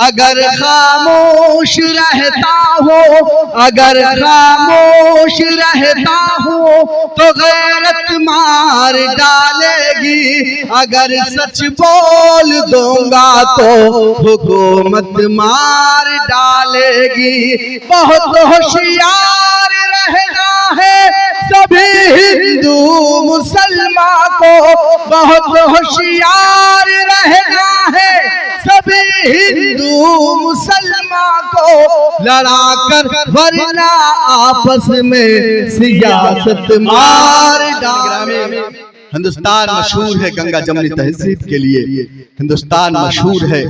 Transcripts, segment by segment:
अगर खामोश रहता हो, अगर खामोश रहता हो तो गैरत मार डालेगी। अगर सच बोल दूंगा तो हुकूमत मार डालेगी। बहुत होशियार रहना है सभी हिंदू मुसलमान को, बहुत होशियार रहना है सभी हिंदू मुसलमान को, लड़ाकर वरना आपस में सियासत मार डाले। हिंदुस्तान मशहूर है गंगा जमनी तहजीब के लिए, हिंदुस्तान मशहूर है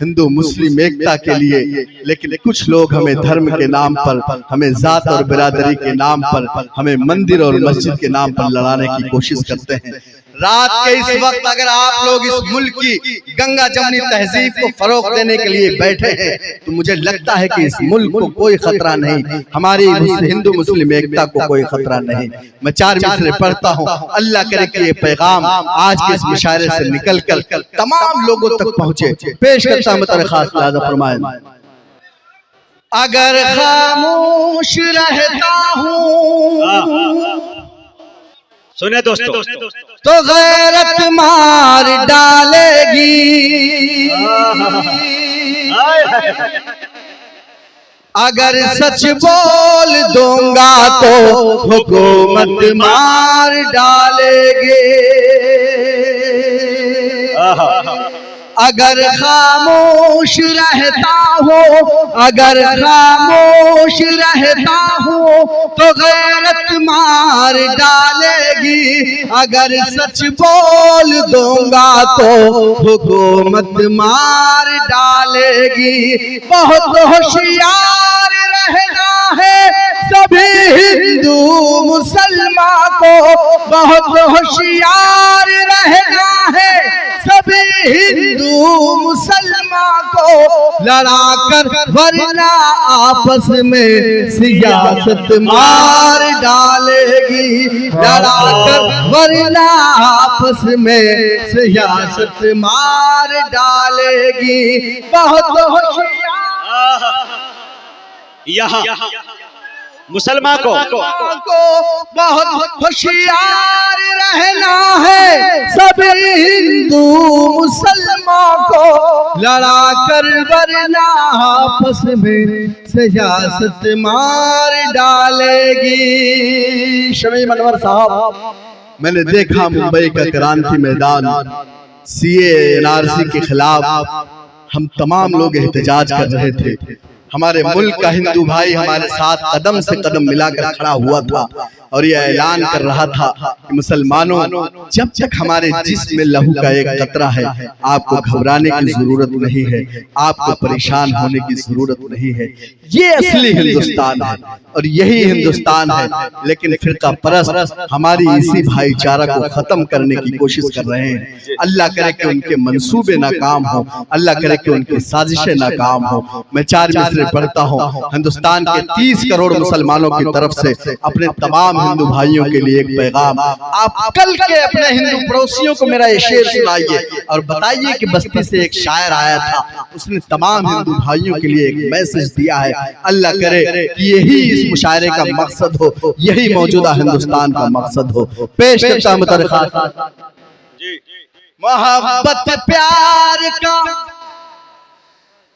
हिंदू मुस्लिम एकता के लिए, लेकिन कुछ लोग हमें धर्म के नाम पर, हमें जात और बिरादरी के नाम पर, हमें मंदिर और मस्जिद के नाम पर लड़ाने की कोशिश करते हैं। रात के इस वक्त अगर आप लोग इस मुल्क की गंगा जमनी तहजीब को फरोग देने के लिए बैठे हैं तो मुझे लगता है कि इस मुल्क को कोई खतरा नहीं, हमारी हिंदू मुस्लिम एकता को कोई खतरा नहीं। मैं 4 मिसरे पढ़ता हूँ, अल्लाह करे कि ये पैगाम आज के इस मुशायरे से निकल कर तमाम लोगों तक पहुँचे। पेश करता हूँ खास लाज़ा फरमाए। अगर खामोश रहता हूँ, सुने दोस्तों, तो गैरत मार डालेगी। अगर सच बोल दूंगा तो हुकूमत मार डालेगी। अगर खामोश रहता हो, अगर खामोश रहता हो तो गैरत मार डालेगी। अगर सच बोल दूंगा तो हुकूमत मार डालेगी। बहुत होशियार रहना है सभी हिंदू मुसलमान को, बहुत होशियार रहना है सभी हिंदू मुसलमान को, लड़ाकर वरना आपस में सियासत मार डालेगी। लड़ाकर वरना आपस में सियासत मार डालेगी। बहुत होशियार यहाँ मुसलमान को बहुत होशियार रहना है सभी हिंदू मुसलमान को, लड़ाकर वरना आपस में सियासत मार डालेगी। शमी मनवर साहब, मैंने देखा मुंबई का क्रांति मैदान, सीए एनआरसी के खिलाफ हम तमाम लोग एहतजाज कर रहे थे। हमारे मुल्क का हिंदू भाई हमारे साथ कदम से कदम मिलाकर खड़ा हुआ था और यह ऐलान कर रहा था कि मुसलमानों, जब तक हमारे जिस्म में लहू का एक कतरा है आपको घबराने की जरूरत नहीं है, आपको परेशान होने की जरूरत नहीं है। ये असली हिंदुस्तान है और यही हिंदुस्तान है। लेकिन फिरका परस्त हमारी इसी भाईचारा को खत्म करने की कोशिश कर रहे हैं। अल्लाह करे कि उनके मंसूबे नाकाम हो, अल्लाह करे कि उनकी साजिशें नाकाम हो। मैं 4 मिसरे पढ़ता हूँ। हिंदुस्तान के 30 करोड़ मुसलमानों की तरफ से अपने तमाम हिंदू भाइयों के लिए एक पैगाम। आप कल के अपने हिंदू पड़ोसियों को मेरा ये शेर सुनाइए और बताइए कि बस्ती से एक शायर आया था, उसने तमाम हिंदू भाइयों के लिए एक मैसेज दिया है। अल्लाह करे कि यही इस मुशायरे का मकसद हो, यही मौजूदा हिंदुस्तान का मकसद हो। पेश करता हूं मोहब्बत प्यार का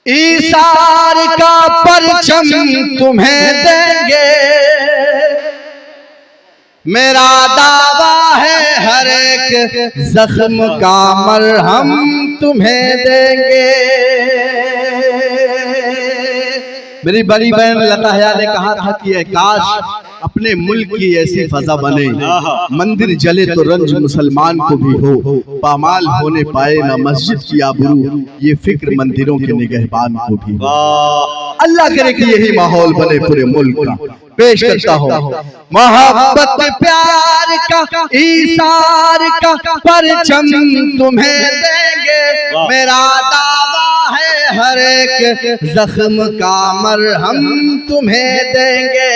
ईसार का परचम तुम्हें देंगे। मेरा दावा है हर एक जख्म का मरहम तुम्हें देंगे। मेरी बड़ी बहन लता हया ने कहा था कि काश अपने मुल्क की ऐसी फजा बने, मंदिर जले तो रंज मुसलमान को भी हो, पामाल होने पाए ना मस्जिद की आबरू, ये फिक्र मंदिरों के निगहबान को भी हो। अल्लाह करे कि यही माहौल बने पूरे मुल्क का। पेश करता हूँ मोहब्बत प्यार का ईसार का परचम तुम्हें देंगे। मेरा दावा है हर एक जख्म का मरहम तुम्हें देंगे।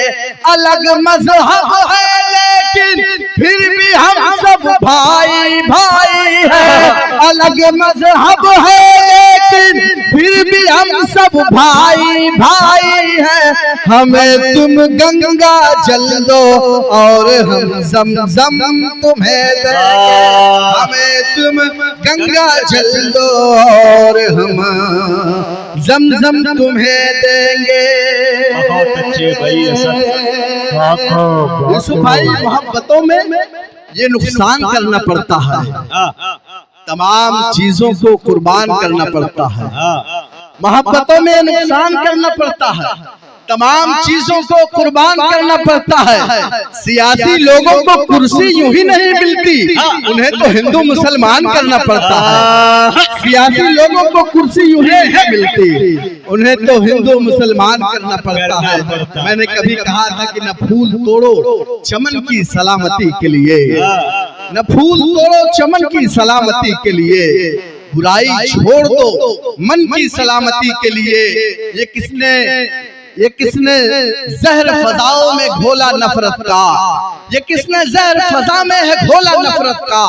अलग मजहब है लेकिन फिर भी हम सब भाई भाई हैं। अलग मजहब है लेकिन फिर भी हम सब भाई भाई हैं। हमें तुम गंगा जल दो और हम ज़मज़म तुम्हें देंगे। हमें तुम गंगा जल दो और हम ज़मज़म तुम्हें देंगे। बहुत अच्छे भाई यूसुफ भाई, मोहब्बतों में ये नुकसान करना पड़ता है, तमाम चीजों को कुर्बान करना पड़ता है। मोहब्बतों में नुकसान करना पड़ता है, तमाम चीजों को कुर्बान करना पड़ता है। सियासी लोगों को कुर्सी यूं ही नहीं मिलती, उन्हें तो हिंदू मुसलमान करना पड़ता है। सियासी लोगों को कुर्सी यूं ही नहीं मिलती, उन्हें तो हिंदू मुसलमान करना पड़ता है। मैंने कभी कहा था कि न फूल तोड़ो चमन की सलामती के लिए, न फूल तोड़ो चमन की सलामती के लिए, बुराई छोड़ दो मन की सलामती के लिए। ये किसने जहर फजाओं में घोला नफरत का, ये किसने जहर फजा में है घोला नफरत का।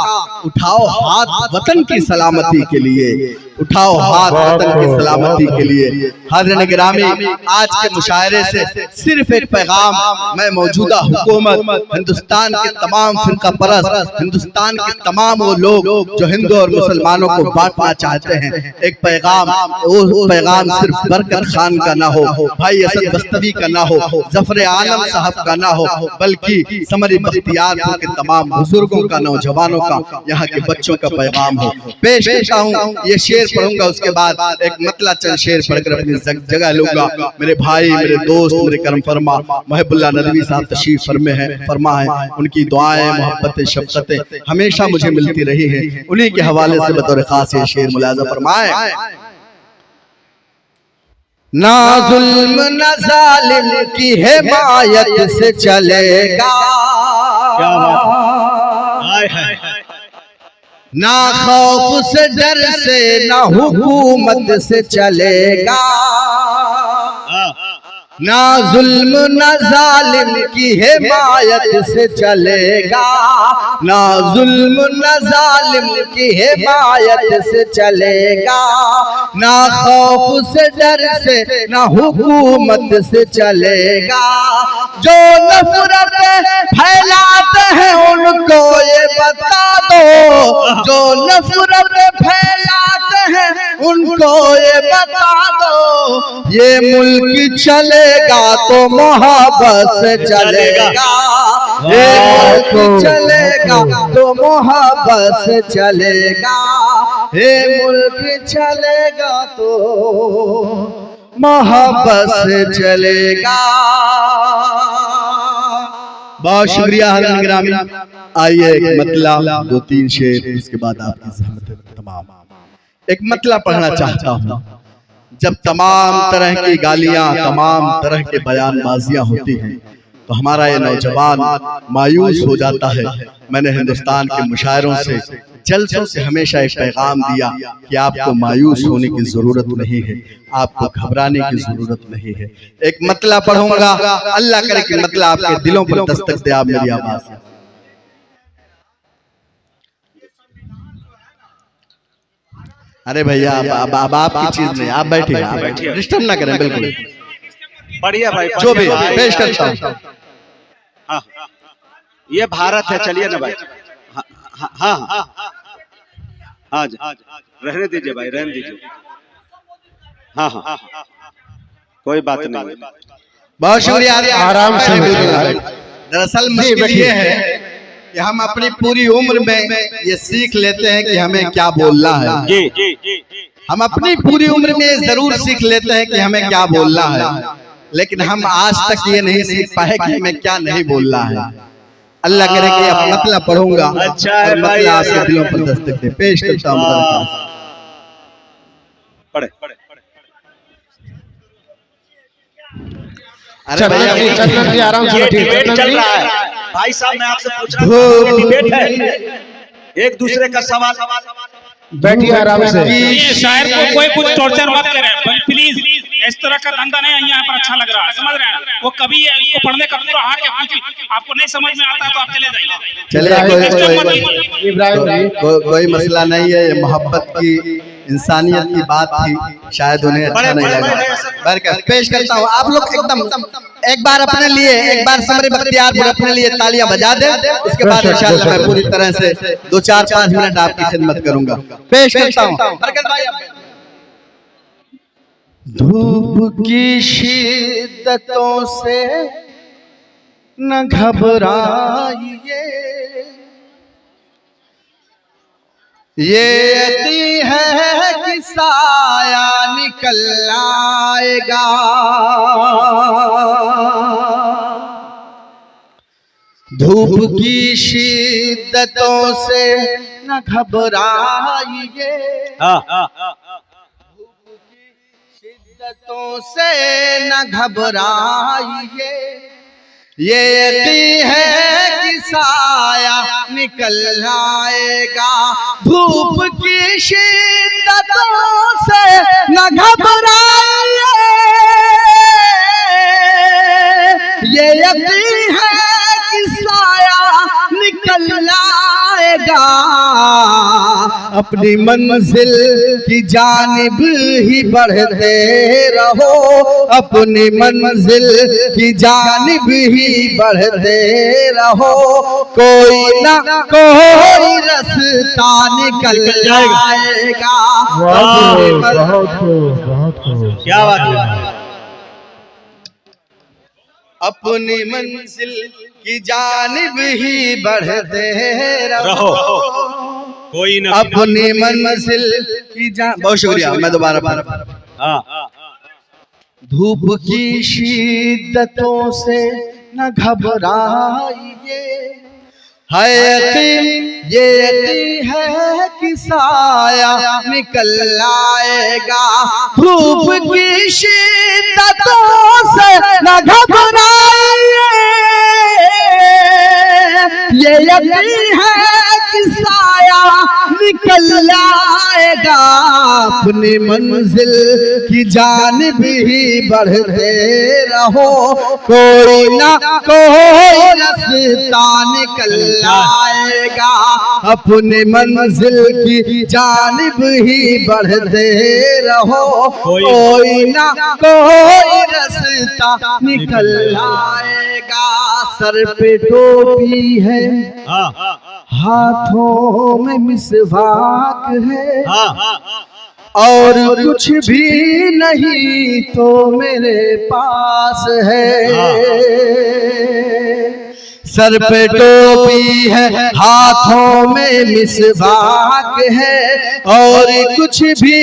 उठाओ हाथ वतन की सलामती के लिए, उठाओ हाथ वतन की सलामती के लिए। हाज़िरीन गिरामी, आज के मुशायरे से सिर्फ एक पैगाम मैं मौजूदा हुकूमत, हिंदुस्तान के तमाम फिरका परस्त, हिंदुस्तान के तमाम वो लोग जो हिंदू और मुसलमानों को बांटना चाहते हैं, एक पैगाम, वो पैगाम सिर्फ बरकत खान का ना हो, भाई असद बस्तवी का ना हो, जफर आलम साहब का ना हो, बल्कि समरी बख्तियारपुर के तमाम बुजुर्गों का, नौजवानों का, यहाँ के बच्चों का पैगाम हो। पेश करता हूँ, ये शेर पढ़ूंगा, उसके बाद एक मतला चंद शेर पढ़कर अपनी जगह लूंगा। मेरे भाई, मेरे दोस्त, मेरे करम फरमा महबुल्लाह नदवी साहब तशरीफ फरमा है, उनकी दुआएं, मोहब्बतें, शफ़क़तें हमेशा मुझे मिलती रही हैं। उन्हीं के हवाले से बतौर खास ये शेर मुलाज़ा फरमाए। ना जुल्म न जालिम की हिमायत से चलेगा, ना खौफ से डर से ना हुकूमत से चलेगा। ना जुल्म न जालिम की हिमायत से चलेगा, ना जुल्म न जालिम की हिमायत से चलेगा। ना खौफ से डर से ना हुकूमत से चलेगा। जो नफरत फैलाते हैं उनको ये बता दो, जो नफरत फैलाते हैं उनको ये बता दो, ये मुल्क चलेगा तो मोहब्बत से चलेगा। ये मुल्क चलेगा तो मोहब्बत से चलेगा। ये मुल्क चलेगा तो मोहब्बत से चलेगा। बहुत शुक्रिया हाज़िरीन गिरामी। आइए एक मतला, 2-3 शेर, उसके बाद आपकी ज़हमत तमाम। एक मतला पढ़ना चाहता हूँ। जब तमाम तरह की गालियाँ, तमाम तरह के बयानबाजियाँ होती हैं तो हमारा ये नौजवान मायूस हो जाता है। मैंने हिंदुस्तान के मुशायरों से, जलसों से हमेशा एक पैगाम दिया कि आपको मायूस होने की जरूरत नहीं है, आपको घबराने की जरूरत नहीं है। एक मतला पढ़ूंगा, अल्लाह करे कि मतला आपके दिलों पर दस्तक दे। आप मेरी आवाज से अरे भैया, अब आपकी चीज नहीं, आप बैठिए, डिस्टर्ब ना करें। बिल्कुल बढ़िया भाई, जो भी पेश करता हूँ। हाँ, ये भारत है, चलिए ना भाई। हाँ हाँ हाँ, रहने दीजिए भाई, रहने दीजिए। हाँ हाँ, कोई बात नहीं। बहुत शुक्रिया, आराम से। दरअसल मुश्किल ये है कि हम अपनी पूरी उम्र में ये सीख लेते हैं कि हमें क्या बोलना है। हम अपनी पूरी उम्र में जरूर सीख लेते हैं कि हमें क्या बोलना है, लेकिन हम आज तक ये नहीं सीख पाए कि हमें क्या नहीं बोलना है। अल्लाह करे कि अब मतला पढ़ूंगा, अच्छा है भाई, आपके दिलों पर दस्तक दे। पेश करता हूँ। पढ़े। अरे भैया, आराम से डिबेट चल रहा है भाई साहब, मैं आपसे पूछ रहा हूँ, डिबेट है, एक दूसरे का सवाल बैठिए आराम से। ये शायर को कोई कुछ टॉर्चर मत करे प्लीज, इस तरह का धंधा नहीं यहाँ पर अच्छा लग रहा है, समझ रहे हैं? वो कभी है, उसको पढ़ने का पूरा हक है, कुछ आपको नहीं समझ में आता तो आप चले जाइए। चलिए इब्राहिम जी, कोई मसला नहीं है, ये मोहब्बत की इंसानियत की बात थी, शायद उन्हें अच्छा नहीं लगा। पेश करता हूँ, आप लोग एकदम एक बार अपने लिए, एक बार समरी बख्तियारपुर अपने लिए तालियां बजा दे, उसके बाद इंशाल्लाह मैं पूरी तरह से 2-4-5 मिनट आपकी खिदमत करूंगा। पेश करता हूँ। धूप की शिद्दतों से न घबराइए, ये यती है कि साया निकल आएगा। धूप की शिद्दतों से न घबराइए, धूप की शिद्दतों से न घबराइए, ये यकीन है कि साया निकल आएगा। धूप की शिद्दतों से न घबराइए, ये यकीन है कि साया निकल आएगा। अपनी मंजिल की जानिब ही बढ़ते रहो, अपनी मंजिल की जानिब ही बढ़ते रहो, कोई ना कोई रास्ता निकल जाएगा। क्या बात है। अपनी मंजिल की जानिब ही बढ़ते रहो, कोई ना अपनी मंजिल की जान। बहुत शुक्रिया, मैं दोबारा धूप की शिद्दतों से न घबराइए, है ये यकीन है कि साया निकल आएगा। धूप की शिद्दतों से न घबराइए, ये यकीन है कि साया निकल आएगा। अपनी मंजिल की जानिब ही बढ़ते रहो, कोई ना कोई रास्ता निकल आएगा। अपनी मंजिल की जानिब ही बढ़ते रहो, कोई ना कोई रास्ता निकल आएगा। सर पे टोपी है, हाथों में मिसवाक है, और कुछ भी नहीं तो मेरे पास है। सर पे टोपी है, हाथों में मिसवाक है, और कुछ भी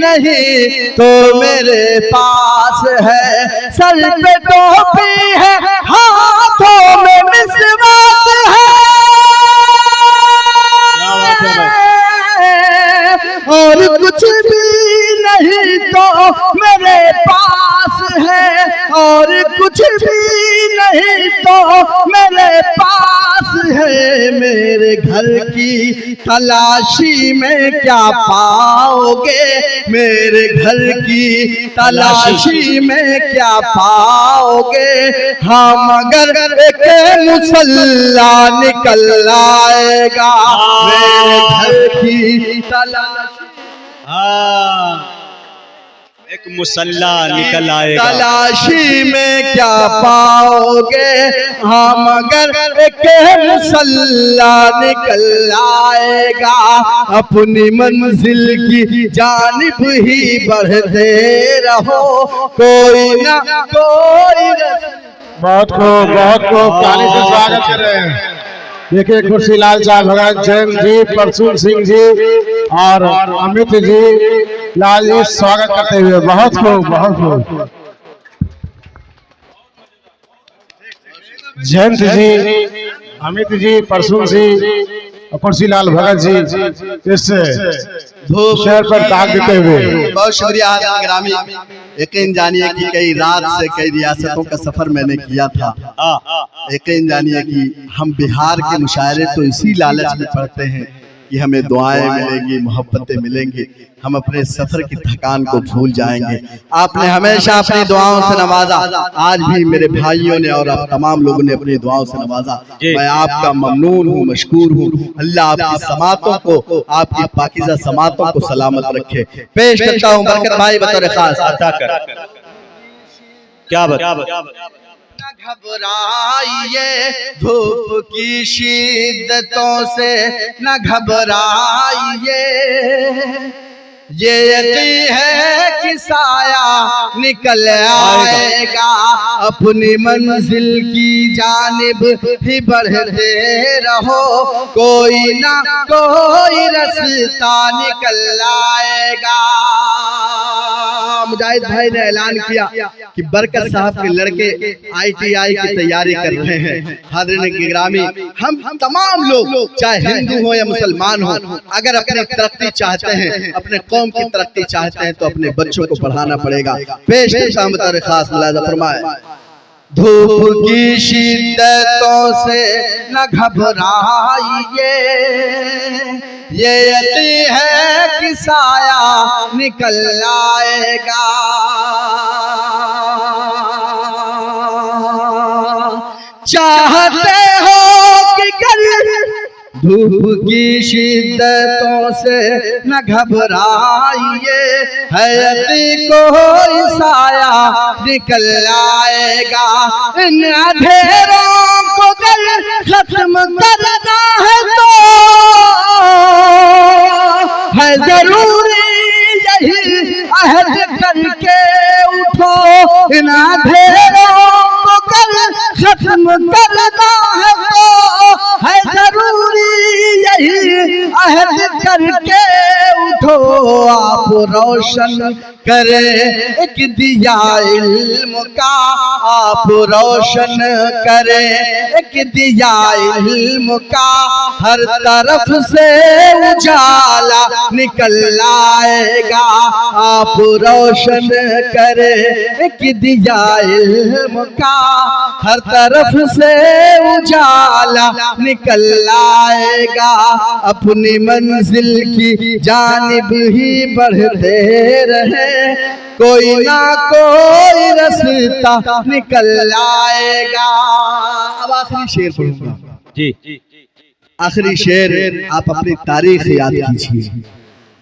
नहीं तो मेरे पास है। सर पे टोपी है, हाथों में मिसवाक है, और कुछ भी नहीं तो मेरे पास है, और कुछ भी नहीं तो मेरे पास है। मेरे घर की तलाशी में क्या पाओगे, मेरे घर की तलाशी में क्या पाओगे। हम अगर एक मुसल्ला निकल आएगा, मेरे घर की तलाशी, एक मुसल्ला निकल आएगा। तलाशी में क्या पाओगे, हम अगर एक मुसल्ला निकल आएगा। अपनी मंजिल की जानिब ही बढ़ते रहो, कोई ना कोई। बहुत को ताली से स्वागत कर रहे हैं। देखिए खुर्शीलाल साहब, भगत जैन जी, परसूल सिंह जी और अमित जी लाल जी स्वागत करते हुए बहुत खूब जयंत जी, अमित जी, परसूल सिंह और खुर्शीलाल भगत जी इस शहर पर दाग देते हुए बहुत शुक्रिया ग्रामी। यकीन जानिए कि कई रात से कई रियासतों का सफर मैंने किया था। यकीन जानिए कि हम बिहार के मुशायरे तो इसी लालच में पढ़ते हैं कि हमें दुआएं मिलेंगी, मोहब्बतें मिलेंगी, हम अपने सफर की थकान को भूल जाएंगे। आपने हमेशा अपनी दुआओं से नवाजा, आज भी मेरे भाइयों ने और आप तमाम लोगों ने अपनी दुआओं से नवाजा। मैं आपका ममनून हूँ, मशकूर हूँ। अल्लाह आपकी समातों को, आपकी पाकीज़ा समातों को सलामत रखे। पेश करता हूँ बरकत भाई बतौर खास अता कर। क्या बात, न घबराइए धूप की शिद्दतों से, न घबराइए, ये यकीन है कि साया निकल आएगा, अपनी मंजिल की जानिब ही बढ़ते रहो, कोई ना कोई रास्ता निकल आएगा। मुजाहिद भाई ने ऐलान किया कि बरकत साहब के लड़के ITI की तैयारी कर रहे हैं। हाज़रीन गिरामी, हम तमाम लोग चाहे हिंदू हो या मुसलमान हो, अगर अपनी तरक्की चाहते हैं, अपने कौम की तरक्की चाहते हैं, तो अपने बच्चों को पढ़ाना पड़ेगा। पेश बतौर खास मुलाज़ा फरमाए। धूप की शिद्दतों से न घबराइए, ये यकीन है कि साया निकल आएगा, चाहते हो कि धूप की शिद्दतों से न घबराइए, हयती कोई साया निकल आएगा, इन अंधेरों को अगर खत्म करना है तो है जरूरी यही अहद करके उठो, इन अंधेरों को अगर खत्म करना है तो है जरूरी यही अहद करके उठो, आप रोशन करें एक दिया इल्म का, आप रोशन करें एक दिया इल्म का, हर तरफ से उजाला निकल आएगा, आप रोशन करें एक दिया इल्म का, हर तरफ से उजाला निकल आएगा, अपनी मंजिल की जानिब ही बढ़ते रहे, कोई ना कोई रास्ता निकल आएगा। अब आखिरी शेर पढ़ूंगा जी। आखिरी शेर आप अपनी तारीख याद कीजिए,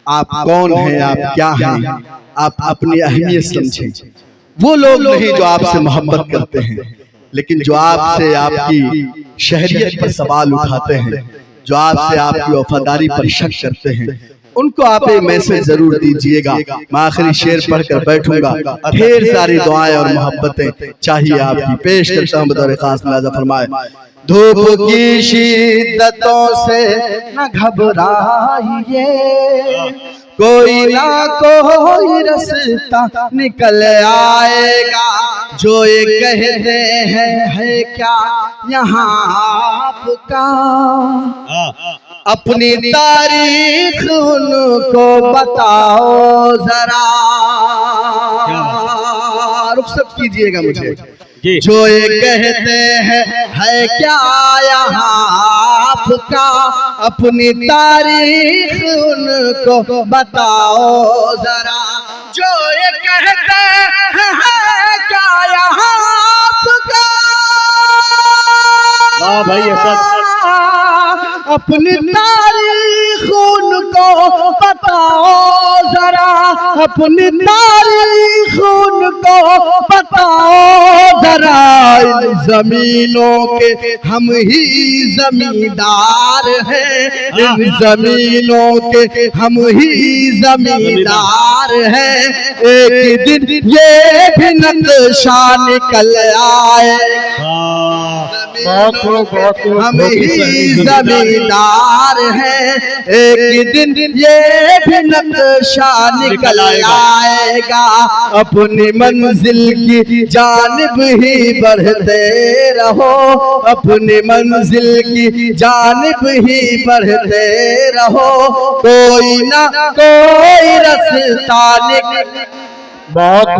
आप कौन हैं, आप क्या हैं, आप अपनी अहमियत समझें। वो लोग नहीं जो आपसे मोहब्बत करते हैं, लेकिन जो आपसे आपकी शहरियत पर सवाल उठाते हैं, जो आपसे आपकी वफादारी पर शक करते हैं, उनको आप एक मैसेज जरूर दीजिएगा। मैं आखिरी शेर पढ़कर बैठूंगा, ढेर सारी दुआएं और मोहब्बतें चाहिए आपकी। पेश करता हूं बतौर खास मुलाज़ा फरमाए। धूप की शिद्दतों से न घबराइए, कोई ना कोई रास्ता निकल आएगा, जो ये कहते हैं है क्या यहाँ आपका, अपनी तारीख उनको बताओ जरा, रुखसत कीजिएगा मुझे। जो ये कहते हैं है क्या यहाँ आपका, अपनी तारीख उनको बताओ जरा, जो ये कहते हैं है क्या यहाँ आपका, वाह भाई, अपनी तारीख उनको बताओ जरा, अपनी तारीख उनको बताओ जरा, इन जमीनों के हम ही जमींदार हैं, इन जमीनों के हम ही जमींदार हैं, एक दिन ये भी नक्शा निकल आए, हम ही जमींदार हैं, एक दिन ये भी नक्शा निकल आएगा, अपनी मंजिल की जानिब ही बढ़ते रहो, अपनी मंजिल की जानिब ही बढ़ते रहो, कोई ना कोई रास्ता निकल। बहुत